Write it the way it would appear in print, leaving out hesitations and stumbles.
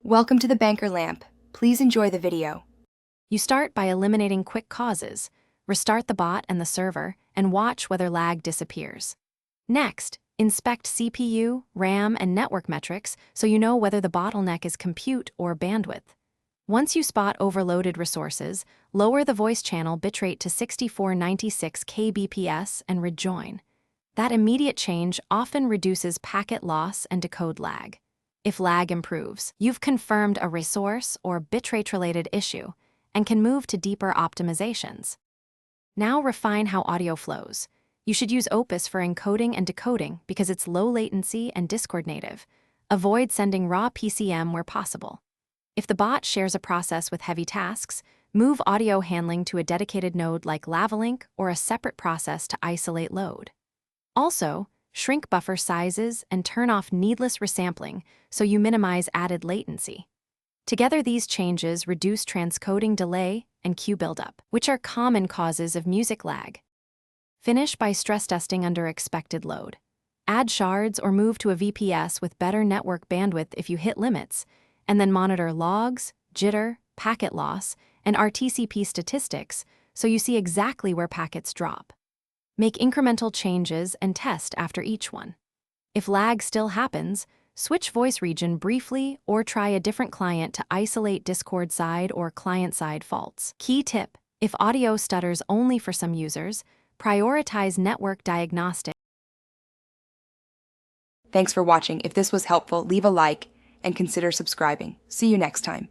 Welcome to the Banker Lamp. Please enjoy the video. You start by eliminating quick causes, restart the bot and the server, and watch whether lag disappears. Next, inspect CPU, RAM, and network metrics so you know whether the bottleneck is compute or bandwidth. Once you spot overloaded resources, lower the voice channel bitrate to 6496 kbps and rejoin. That immediate change often reduces packet loss and decode lag. If lag improves, you've confirmed a resource or bitrate-related issue and can move to deeper optimizations. Now refine how audio flows. You should use Opus for encoding and decoding because it's low latency and Discord native. Avoid sending raw PCM where possible. If the bot shares a process with heavy tasks, move audio handling to a dedicated node like Lavalink or a separate process to isolate load. Also, shrink buffer sizes and turn off needless resampling so you minimize added latency. Together, these changes reduce transcoding delay and queue buildup, which are common causes of music lag. Finish by stress testing under expected load. Add shards or move to a VPS with better network bandwidth if you hit limits, and then monitor logs, jitter, packet loss, and RTCP statistics so you see exactly where packets drop. Make incremental changes and test after each one. If lag still happens, switch voice region briefly or try a different client to isolate Discord side or client side faults. Key tip: if audio stutters only for some users, prioritize network diagnostics. Thanks for watching. If this was helpful, leave a like and consider subscribing. See you next time.